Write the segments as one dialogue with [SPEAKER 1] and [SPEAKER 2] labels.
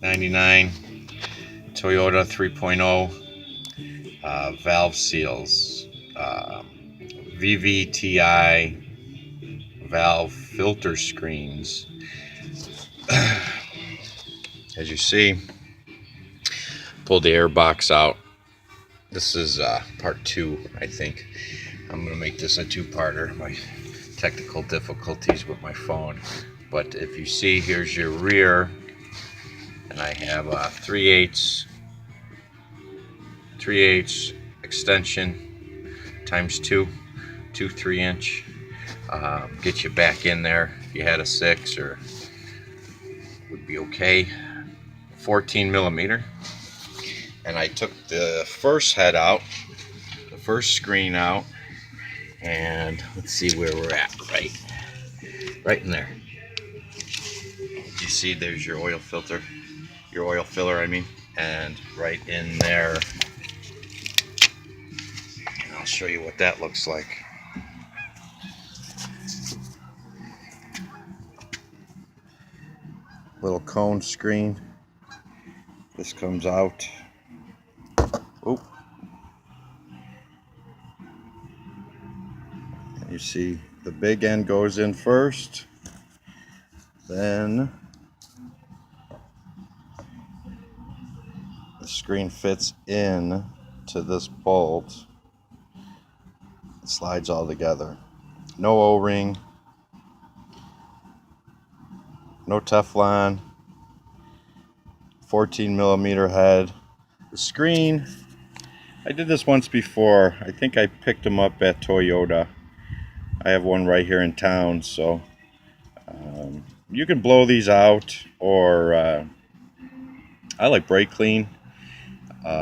[SPEAKER 1] 99 Toyota 3.0 valve seals, vvti valve filter screens. As you see, pulled the air box out. This is part 2, I think. I'm going to make this a two-parter. My technical difficulties with my phone. But if you see, here's your rear, and I have a 3/8 extension times 2 3-inch. Get you back in there. If you had a 6, or would be okay. 14 millimeter. And I took the first head out, the first screen out, and let's see where we're at. Right in there. You see, there's your oil filter, your oil filler, I mean, and right in there. And I'll show you what that looks like. Little cone screen. This comes out. Oh. And you see the big end goes in first. Then the screen fits in to this bolt. It slides all together. No O-ring. No Teflon. 14 millimeter head. The screen, I did this once before. I think I picked them up at Toyota. I have one right here in town, so you can blow these out, or I like brake clean.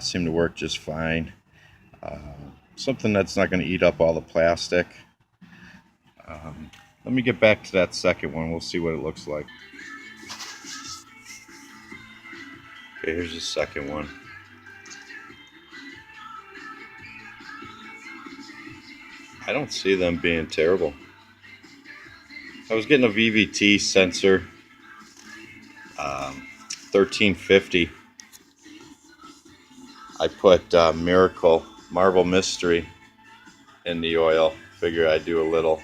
[SPEAKER 1] Seem to work just fine. Something that's not going to eat up all the plastic. Let me get back to that second one. We'll see what it looks like. Okay, here's the second one. I don't see them being terrible. I was getting a VVT sensor, 1350. I put Miracle Marble Mystery in the oil. Figure I'd do a little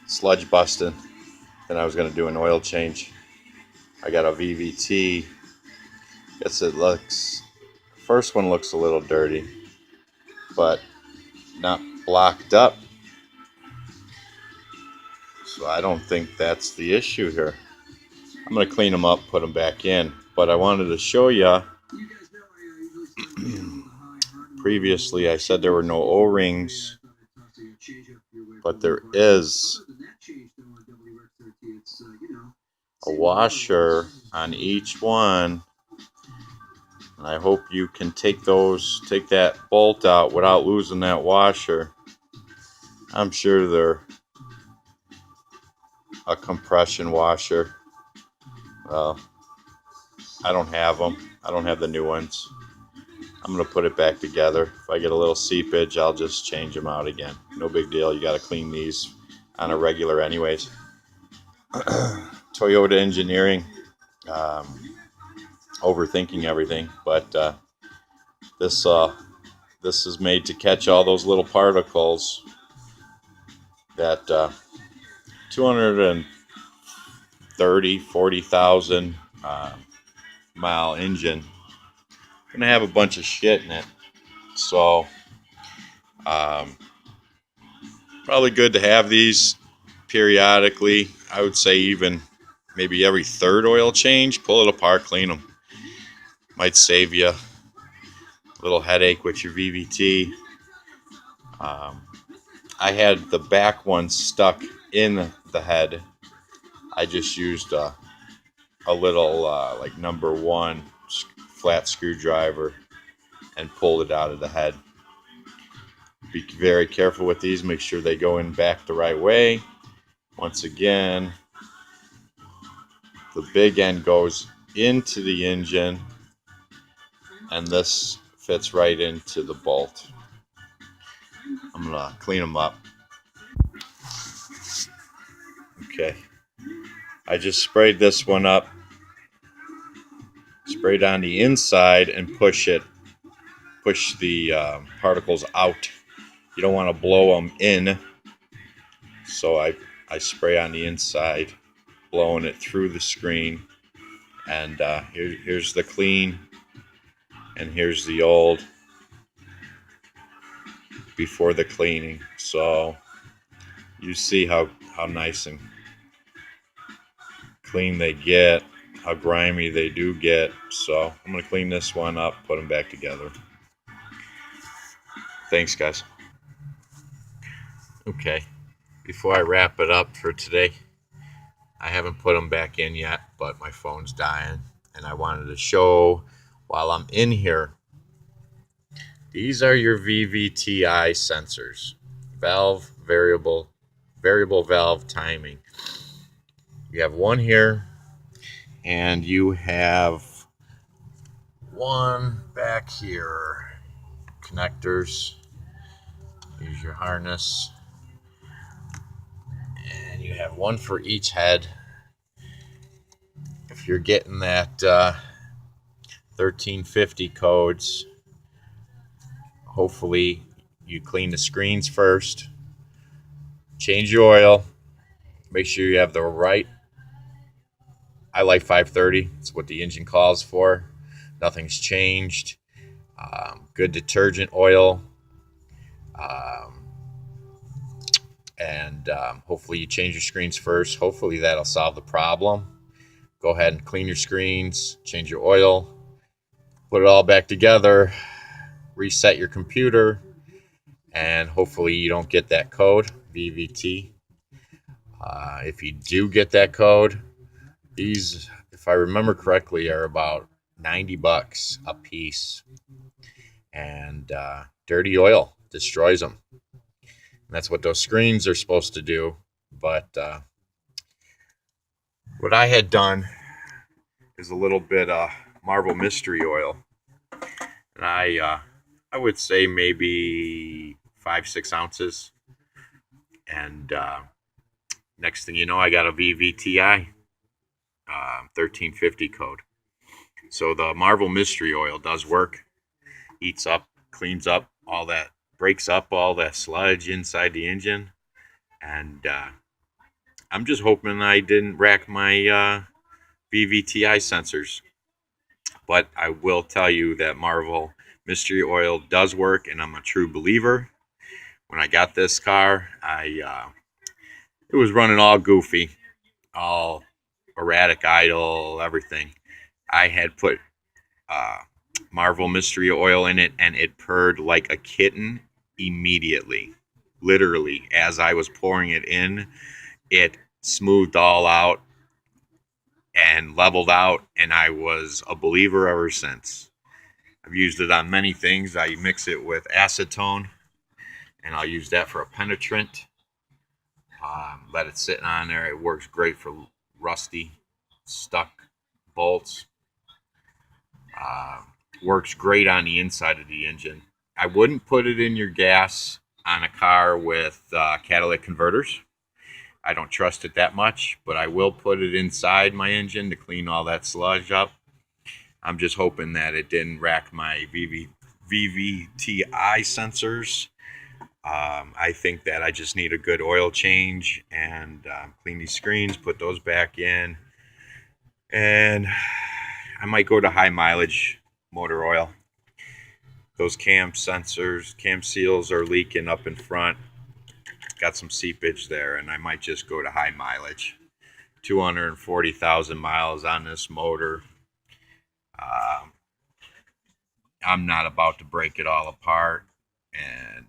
[SPEAKER 1] sludge busting. Then I was going to do an oil change. I got a VVT. Guess it looks, first one looks a little dirty, but not blocked up. So I don't think that's the issue here. I'm going to clean them up, put them back in. But I wanted to show you, previously I said there were no O-rings, but there is a washer on each one. And I hope you can take that bolt out without losing that washer. I'm sure they're a compression washer. Well, I don't have them. I don't have the new ones. I'm going to put it back together. If I get a little seepage, I'll just change them out again. No big deal. You got to clean these on a regular anyways. Toyota engineering. Overthinking everything. But this is made to catch all those little particles. That 40,000 mile engine gonna have a bunch of shit in it, so probably good to have these periodically. I would say even maybe every third oil change, pull it apart, clean them. Might save you a little headache with your VVT. I had the back one stuck in the head. I just used a little like number 1 flat screwdriver and pulled it out of the head. Be very careful with these. Make sure they go in back the right way. Once again, the big end goes into the engine, and this fits right into the bolt. I'm gonna clean them up. Okay, I just sprayed this one up Spray it on the inside and push the particles out. You don't want to blow them in, so I spray on the inside, blowing it through the screen. And here's the clean, and here's the old before the cleaning. So you see how nice and clean they get, how grimy they do get. So I'm going to clean this one up, put them back together. Thanks, guys. Okay, before I wrap it up for today, I haven't put them back in yet, but my phone's dying, and I wanted to show while I'm in here. These are your vvti sensors, valve variable valve timing. You have one here, and you have one back here. Connectors. Here's your harness, and you have one for each head. If you're getting that 1350 codes, hopefully you clean the screens first, change your oil, make sure you have the right. I like 530. It's what the engine calls for. Nothing's changed. Good detergent oil. And hopefully you change your screens first. Hopefully that'll solve the problem. Go ahead and clean your screens, change your oil, put it all back together, reset your computer, and hopefully you don't get that code, VVT. If you do get that code, these, if I remember correctly, are about $90 a piece. And dirty oil destroys them. And that's what those screens are supposed to do. But what I had done is a little bit of Marvel Mystery Oil. And I would say maybe 5-6 ounces. And next thing you know, I got a VVTI 1350 code. So the Marvel Mystery Oil does work. Eats up, cleans up all that, breaks up all that sludge inside the engine. And I'm just hoping I didn't wreck my vvti sensors. But I will tell you that Marvel Mystery Oil does work, and I'm a true believer. When I got this car, it was running all goofy, all erratic idle, everything. I had put Marvel Mystery Oil in it, and it purred like a kitten immediately. Literally, as I was pouring it in, it smoothed all out and leveled out, and I was a believer ever since. I've used it on many things. I mix it with acetone, and I'll use that for a penetrant. Let it sit on there. It works great for rusty, stuck bolts. Works great on the inside of the engine. I wouldn't put it in your gas on a car with catalytic converters. I don't trust it that much, but I will put it inside my engine to clean all that sludge up. I'm just hoping that it didn't rack my VVTi sensors. I think that I just need a good oil change and clean these screens, put those back in, and I might go to high mileage motor oil. Those cam sensors, cam seals are leaking up in front. Got some seepage there, and I might just go to high mileage. 240,000 miles on this motor. I'm not about to break it all apart, and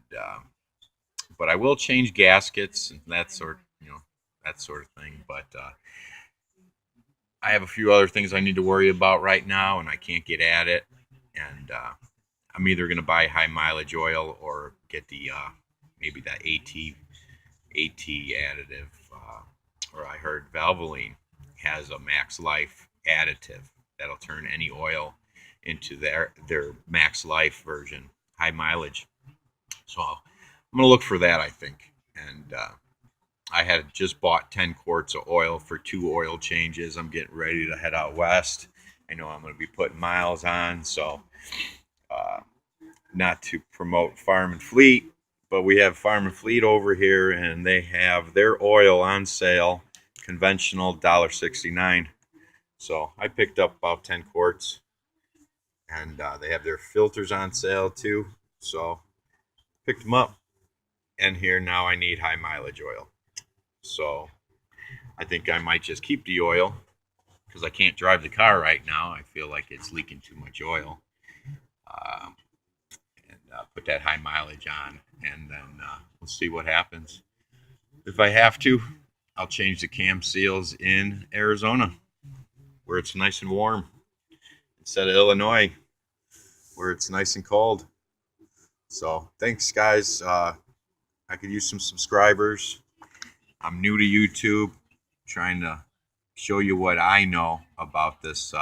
[SPEAKER 1] but I will change gaskets and that sort of thing. But I have a few other things I need to worry about right now, and I can't get at it. And I'm either going to buy high mileage oil or get the maybe that AT additive. Or I heard Valvoline has a max life additive that'll turn any oil into their max life version, high mileage. So I'm going to look for that, I think. And I had just bought 10 quarts of oil for 2 oil changes. I'm getting ready to head out west I know I'm going to be putting miles on, so uh, not to promote Farm and Fleet, but we have Farm and Fleet over here, and they have their oil on sale, conventional $1.69. So I picked up about 10 quarts, and they have their filters on sale too. So picked them up, and here now I need high mileage oil. So I think I might just keep the oil because I can't drive the car right now. I feel like it's leaking too much oil. And put that high mileage on, and then we'll see what happens. If I have to, I'll change the cam seals in Arizona, where it's nice and warm, instead of Illinois, where it's nice and cold. So thanks, guys. I could use some subscribers. I'm new to YouTube, trying to show you what I know about this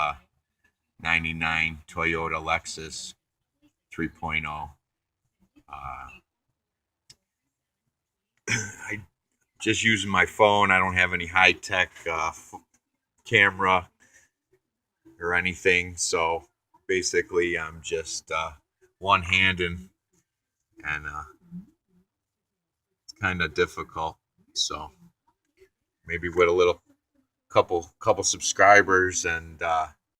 [SPEAKER 1] 99 Toyota Lexus 3.0. I just using my phone. I don't have any high-tech camera or anything, so basically I'm just one-handed, and it's kind of difficult. So maybe with a little couple subscribers and